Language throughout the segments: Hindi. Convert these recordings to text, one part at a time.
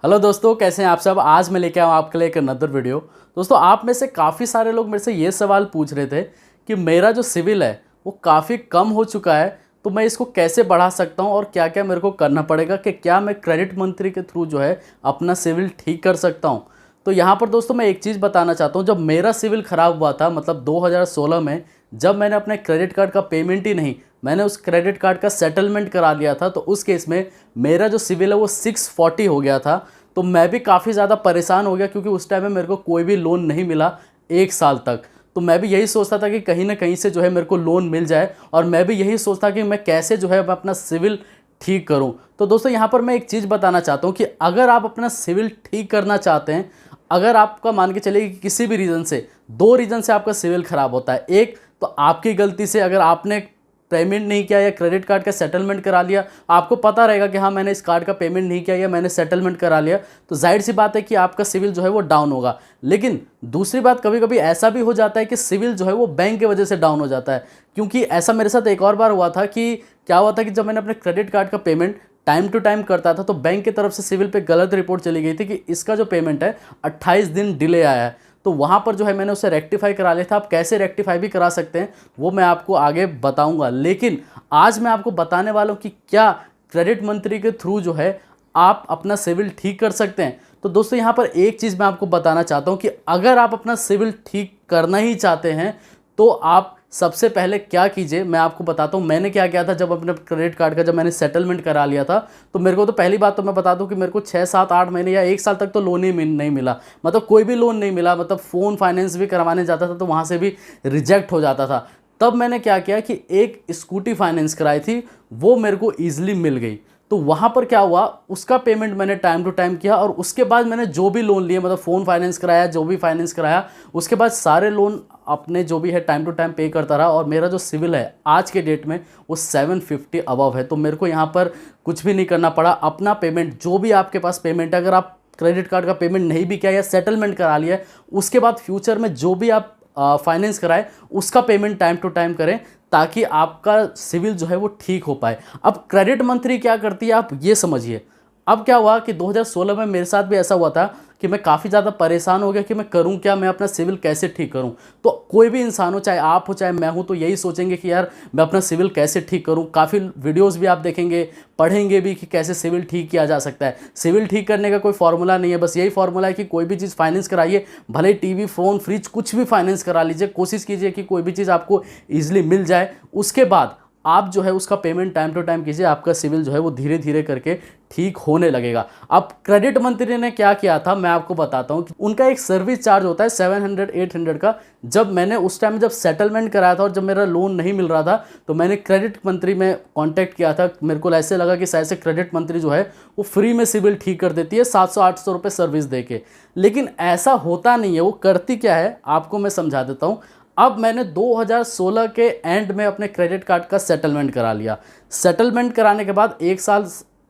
हेलो दोस्तों, कैसे हैं आप सब। आज मैं लेके आऊँ आपके लिए एक अनदर वीडियो। दोस्तों, आप में से काफ़ी सारे लोग मेरे से ये सवाल पूछ रहे थे कि मेरा जो सिविल है वो काफ़ी कम हो चुका है, तो मैं इसको कैसे बढ़ा सकता हूँ और क्या क्या मेरे को करना पड़ेगा, कि क्या मैं क्रेडिट मंत्री के थ्रू जो है अपना सिविल ठीक कर सकता हूँ। तो यहाँ पर दोस्तों मैं एक चीज़ बताना चाहता हूँ। जब मेरा सिविल ख़राब हुआ था, मतलब 2016 में, जब मैंने अपने क्रेडिट कार्ड का पेमेंट ही नहीं, मैंने उस क्रेडिट कार्ड का सेटलमेंट करा लिया था, तो उस केस में मेरा जो सिविल है वो 640 हो गया था। तो मैं भी काफ़ी ज़्यादा परेशान हो गया, क्योंकि उस टाइम में मेरे को कोई भी लोन नहीं मिला 1 साल तक। तो मैं भी यही सोचता था कि कहीं ना कहीं से जो है मेरे को लोन मिल जाए, और मैं भी यही सोचता कि मैं कैसे जो है मैं अपना सिविल ठीक करूं। तो दोस्तों यहाँ पर मैं एक चीज़ बताना चाहता हूं कि अगर आप अपना सिविल ठीक करना चाहते हैं, अगर आपका मान के चलिए कि किसी भी रीज़न से, दो रीज़न से आपका सिविल ख़राब होता है। एक तो आपकी गलती से, अगर आपने पेमेंट नहीं किया या क्रेडिट कार्ड का सेटलमेंट करा लिया, आपको पता रहेगा कि हाँ मैंने इस कार्ड का पेमेंट नहीं किया या मैंने सेटलमेंट करा लिया, तो जाहिर सी बात है कि आपका सिविल जो है वो डाउन होगा। लेकिन दूसरी बात, कभी कभी ऐसा भी हो जाता है कि सिविल जो है वो बैंक की वजह से डाउन हो जाता है। क्योंकि ऐसा मेरे साथ एक और बार हुआ था कि क्या हुआ था कि जब मैंने अपने क्रेडिट कार्ड का पेमेंट टाइम टू टाइम करता था, तो बैंक की तरफ से सिविल पे गलत रिपोर्ट चली गई थी कि इसका जो पेमेंट है 28 दिन डिले आया है। तो वहाँ पर जो है मैंने उसे रेक्टिफाई करा लिया था। आप कैसे रेक्टिफाई भी करा सकते हैं वो मैं आपको आगे बताऊंगा, लेकिन आज मैं आपको बताने वाला हूँ कि क्या क्रेडिट मंत्री के थ्रू जो है आप अपना सिविल ठीक कर सकते हैं। तो दोस्तों यहाँ पर एक चीज़ मैं आपको बताना चाहता हूँ कि अगर आप अपना सिविल ठीक करना ही चाहते हैं, तो आप सबसे पहले क्या कीजिए, मैं आपको बताता हूँ मैंने क्या किया था। जब अपने क्रेडिट कार्ड का जब मैंने सेटलमेंट करा लिया था, तो मेरे को तो पहली बात तो मैं बता दूँ कि मेरे को 6 7 8 महीने या 1 साल तक तो लोन ही नहीं मिला। मतलब कोई भी लोन नहीं मिला। मतलब फ़ोन फाइनेंस भी करवाने जाता था तो वहाँ से भी रिजेक्ट हो जाता था। तब मैंने क्या किया कि एक स्कूटी फाइनेंस कराई थी, वो मेरे को ईजिली मिल गई। तो वहाँ पर क्या हुआ, उसका पेमेंट मैंने टाइम टू टाइम किया, और उसके बाद मैंने जो भी लोन लिए, मतलब फ़ोन फाइनेंस कराया, जो भी फाइनेंस कराया, उसके बाद सारे लोन अपने जो भी है टाइम टू टाइम पे करता रहा। और मेरा जो सिविल है आज के डेट में वो 750 अबव है। तो मेरे को यहाँ पर कुछ भी नहीं करना पड़ा। अपना पेमेंट, जो भी आपके पास पेमेंट है, अगर आप क्रेडिट कार्ड का पेमेंट नहीं भी किया या सेटलमेंट करा लिया है, उसके बाद फ्यूचर में जो भी आप फाइनेंस कराए उसका पेमेंट टाइम टू टाइम करें, ताकि आपका सिविल जो है वो ठीक हो पाए। अब क्रेडिट मंत्री क्या करती है आप ये समझिए। अब क्या हुआ कि 2016 में मेरे साथ भी ऐसा हुआ था कि मैं काफ़ी ज़्यादा परेशान हो गया कि मैं करूं क्या, मैं अपना सिविल कैसे ठीक करूं। तो कोई भी इंसान हो, चाहे आप हो चाहे मैं हूं, तो यही सोचेंगे कि यार मैं अपना सिविल कैसे ठीक करूं। काफ़ी वीडियोस भी आप देखेंगे, पढ़ेंगे भी कि कैसे सिविल ठीक किया जा सकता है। सिविल ठीक करने का कोई फार्मूला नहीं है, बस यही फार्मूला है कि कोई भी चीज़ फाइनेंस कराइए, भले टीवी फ़ोन फ्रिज कुछ भी फाइनेंस करा लीजिए, कोशिश कीजिए कि कोई भी चीज़ आपको ईजिली मिल जाए। उसके बाद आप जो है उसका पेमेंट टाइम टू टाइम कीजिए, आपका सिविल जो है वो धीरे धीरे करके ठीक होने लगेगा। अब क्रेडिट मंत्री ने क्या किया था मैं आपको बताता हूँ कि उनका एक सर्विस चार्ज होता है 700 800 का। जब मैंने उस टाइम जब सेटलमेंट कराया था और जब मेरा लोन नहीं मिल रहा था, तो मैंने क्रेडिट मंत्री में कांटेक्ट किया था। मेरे को ऐसे लगा कि शायद से क्रेडिट मंत्री जो है वो फ्री में सिविल ठीक कर देती है 700 800 रुपये सर्विस दे के। लेकिन ऐसा होता नहीं है। वो करती क्या है आपको मैं समझा देता हूँ। अब मैंने 2016 के एंड में अपने क्रेडिट कार्ड का सेटलमेंट करा लिया। सेटलमेंट कराने के बाद 1 साल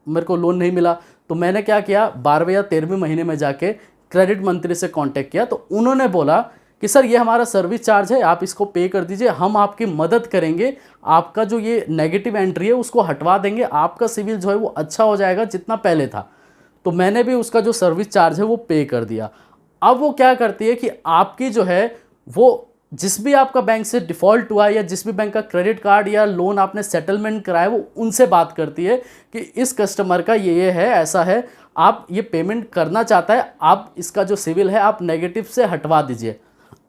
मेरे को लोन नहीं मिला, तो मैंने क्या किया, 12वें या 13वें महीने में जाके क्रेडिट मंत्री से कांटेक्ट किया। तो उन्होंने बोला कि सर ये हमारा सर्विस चार्ज है, आप इसको पे कर दीजिए, हम आपकी मदद करेंगे, आपका जो ये नेगेटिव एंट्री है उसको हटवा देंगे, आपका सिविल जो है वो अच्छा हो जाएगा जितना पहले था। तो मैंने भी उसका जो सर्विस चार्ज है वो पे कर दिया। अब वो क्या करती है कि आपकी जो है वो, जिस भी आपका बैंक से डिफ़ॉल्ट हुआ या जिस भी बैंक का क्रेडिट कार्ड या लोन आपने सेटलमेंट कराया, वो उनसे बात करती है कि इस कस्टमर का ये है, ऐसा है, आप ये पेमेंट करना चाहता है, आप इसका जो सिविल है आप नेगेटिव से हटवा दीजिए।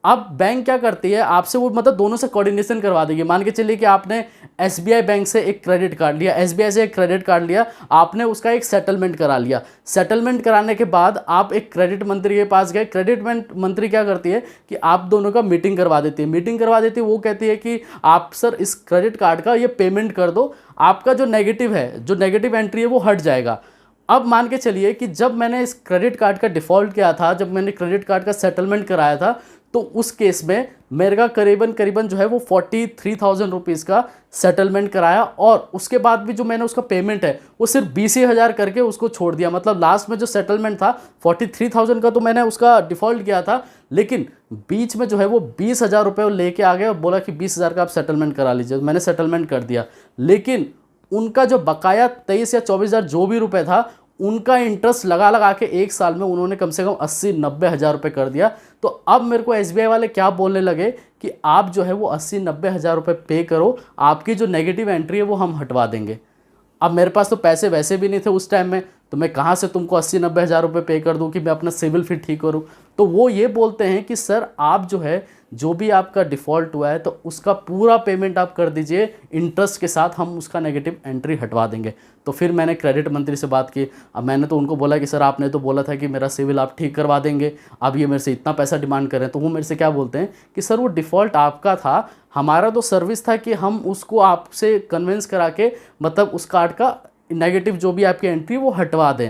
अब बैंक क्या करती है आपसे, वो मतलब दोनों से कोऑर्डिनेशन करवा देगी। मान के चलिए कि आपने एसबीआई बैंक से एक क्रेडिट कार्ड लिया, एसबीआई से एक क्रेडिट कार्ड लिया, आपने उसका एक सेटलमेंट करा लिया। सेटलमेंट कराने के बाद आप एक क्रेडिट मंत्री के पास गए। क्रेडिट मंत्री क्या करती है कि आप दोनों का मीटिंग करवा देती है। मीटिंग करवा देती है, वो कहती है कि आप सर इस क्रेडिट कार्ड का ये पेमेंट कर दो, आपका जो नेगेटिव है, जो नेगेटिव एंट्री है वो हट जाएगा। अब मान के चलिए कि जब मैंने इस क्रेडिट कार्ड का डिफ़ॉल्ट किया था, जब मैंने क्रेडिट कार्ड का सेटलमेंट कराया था, तो उस केस में मेरे का करीबन करीबन जो है वो 43,000 रुपीज़ का सेटलमेंट कराया, और उसके बाद भी जो मैंने उसका पेमेंट है वो सिर्फ 20,000 करके उसको छोड़ दिया। मतलब लास्ट में जो सेटलमेंट था 43,000 का, तो मैंने उसका डिफ़ॉल्ट किया था, लेकिन बीच में जो है वो 20,000 रुपये लेके आ गए और बोला कि 20,000 का आप सेटलमेंट करा लीजिए। मैंने सेटलमेंट कर दिया, लेकिन उनका जो बकाया 23 या 24,000 जो भी रुपये था, उनका इंटरेस्ट लगा लगा के एक साल में उन्होंने कम से कम 80-90 हज़ार रुपये कर दिया। तो अब मेरे को SBI वाले क्या बोलने लगे कि आप जो है वो 80-90 हज़ार रुपये पे करो, आपकी जो नेगेटिव एंट्री है वो हम हटवा देंगे। अब मेरे पास तो पैसे वैसे भी नहीं थे उस टाइम में, तो मैं कहाँ से तुमको 80-90 हज़ार रुपये पे कर दूँ कि मैं अपना सिविल फिर ठीक करूँ। तो वो ये बोलते हैं कि सर आप जो है जो भी आपका डिफ़ॉल्ट हुआ है तो उसका पूरा पेमेंट आप कर दीजिए इंटरेस्ट के साथ, हम उसका नेगेटिव एंट्री हटवा देंगे। तो फिर मैंने क्रेडिट मंत्री से बात की। अब मैंने तो उनको बोला कि सर आपने तो बोला था कि मेरा सिविल आप ठीक करवा देंगे, अब ये मेरे से इतना पैसा डिमांड कर रहे हैं। तो वो मेरे से क्या बोलते हैं कि सर वो डिफ़ॉल्ट आपका था, हमारा तो सर्विस था कि हम उसको आपसे कन्विंस करा के मतलब उस कार्ड का नेगेटिव जो भी आपकी एंट्री वो हटवा दें।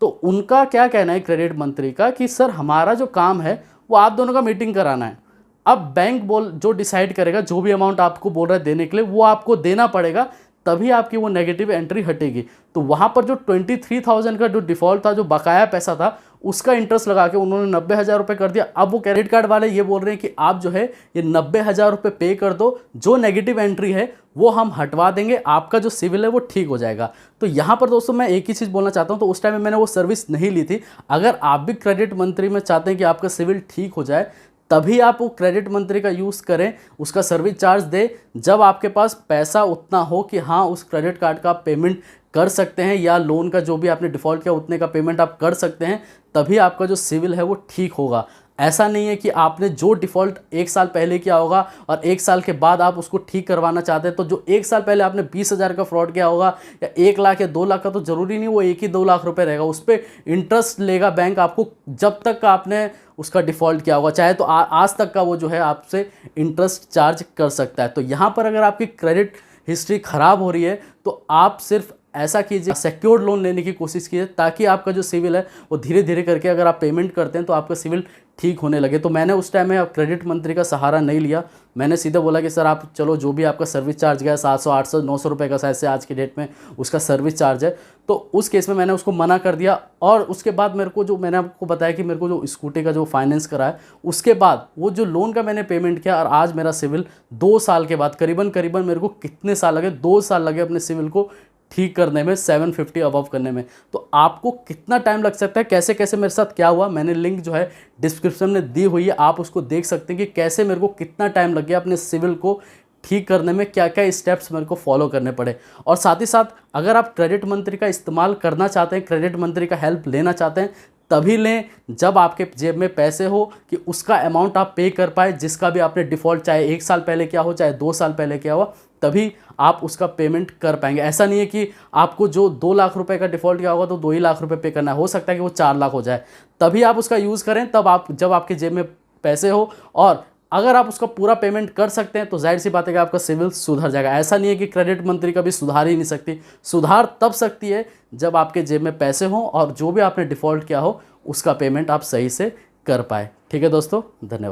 तो उनका क्या कहना है क्रेडिट मंत्री का कि सर हमारा जो काम है वो आप दोनों का मीटिंग कराना है। अब बैंक जो डिसाइड करेगा, जो भी अमाउंट आपको बोल रहा है देने के लिए वो आपको देना पड़ेगा, तभी आपकी वो नेगेटिव एंट्री हटेगी। तो वहाँ पर जो 23,000 का जो डिफ़ॉल्ट था, जो बकाया पैसा था, उसका इंटरेस्ट लगा के उन्होंने 90 हज़ार रुपये कर दिया। अब वो क्रेडिट कार्ड वाले ये बोल रहे हैं कि आप जो है ये 90 हज़ार रुपये पे कर दो, जो नेगेटिव एंट्री है वो हम हटवा देंगे, आपका जो सिविल है वो ठीक हो जाएगा। तो यहाँ पर दोस्तों मैं एक ही चीज़ बोलना चाहता हूँ, तो उस टाइम में मैंने वो सर्विस नहीं ली थी। अगर आप भी क्रेडिट मंत्री में चाहते हैं कि आपका सिविल ठीक हो जाए, तभी आप वो क्रेडिट मंत्री का यूज़ करें, उसका सर्विस चार्ज दें जब आपके पास पैसा उतना हो कि हाँ उस क्रेडिट कार्ड का पेमेंट कर सकते हैं, या लोन का जो भी आपने डिफ़ॉल्ट किया उतने का पेमेंट आप कर सकते हैं, तभी आपका जो सिविल है वो ठीक होगा। ऐसा नहीं है कि आपने जो डिफ़ॉल्ट 1 साल पहले किया होगा और 1 साल के बाद आप उसको ठीक करवाना चाहते हैं, तो जो 1 साल पहले आपने 20 हज़ार का फ्रॉड किया होगा या 1 लाख या 2 लाख का, तो ज़रूरी नहीं वो 1 ही 2 लाख रुपए रहेगा, उस पर इंटरेस्ट लेगा बैंक आपको जब तक आपने उसका डिफ़ॉल्ट किया होगा, चाहे तो आज तक का वो जो है आपसे इंटरेस्ट चार्ज कर सकता है। तो यहाँ पर अगर आपकी क्रेडिट हिस्ट्री ख़राब हो रही है तो आप सिर्फ ऐसा कीजिए, सिक्योर्ड लोन लेने की कोशिश कीजिए, ताकि आपका जो सिविल है वो धीरे धीरे करके अगर आप पेमेंट करते हैं तो आपका सिविल ठीक होने लगे। तो मैंने उस टाइम में क्रेडिट मंत्री का सहारा नहीं लिया, मैंने सीधे बोला कि सर आप चलो जो भी आपका सर्विस चार्ज गया 700, 800, 900 रुपये का शायद से आज की डेट में उसका सर्विस चार्ज है, तो उस केस में मैंने उसको मना कर दिया। और उसके बाद मेरे को जो मैंने आपको बताया कि मेरे को जो स्कूटी का जो फाइनेंस करा है, उसके बाद वो जो लोन का मैंने पेमेंट किया, और आज मेरा सिविल 2 साल के बाद करीबन मेरे को कितने साल लगे, 2 साल लगे अपने सिविल को ठीक करने में, 750 अबव करने में। तो आपको कितना टाइम लग सकता है, कैसे कैसे मेरे साथ क्या हुआ, मैंने लिंक जो है डिस्क्रिप्शन में दी हुई है, आप उसको देख सकते हैं कि कैसे मेरे को कितना टाइम लग गया अपने सिविल को ठीक करने में, क्या क्या स्टेप्स मेरे को फॉलो करने पड़े। और साथ ही साथ अगर आप क्रेडिट मंत्री का इस्तेमाल करना चाहते हैं, क्रेडिट मंत्री का हेल्प लेना चाहते हैं, तभी लें जब आपके जेब में पैसे हो कि उसका अमाउंट आप पे कर पाए, जिसका भी आपने डिफ़ॉल्ट चाहे 1 साल पहले किया हो चाहे 2 साल पहले किया हो, तभी आप उसका पेमेंट कर पाएंगे। ऐसा नहीं है कि आपको जो 2 लाख रुपए का डिफ़ॉल्ट किया होगा तो 2 ही लाख रुपए पे करना है, हो सकता है कि वो 4 लाख हो जाए, तभी आप उसका यूज़ करें तब आप जब आपके जेब में पैसे हो। और अगर आप उसका पूरा पेमेंट कर सकते हैं तो जाहिर सी बात है कि आपका सिविल सुधर जाएगा। ऐसा नहीं है कि क्रेडिट मंत्री कभी सुधार ही नहीं सकती, सुधार तब सकती है जब आपके जेब में पैसे हों और जो भी आपने डिफ़ॉल्ट किया हो उसका पेमेंट आप सही से कर पाए। ठीक है दोस्तों, धन्यवाद।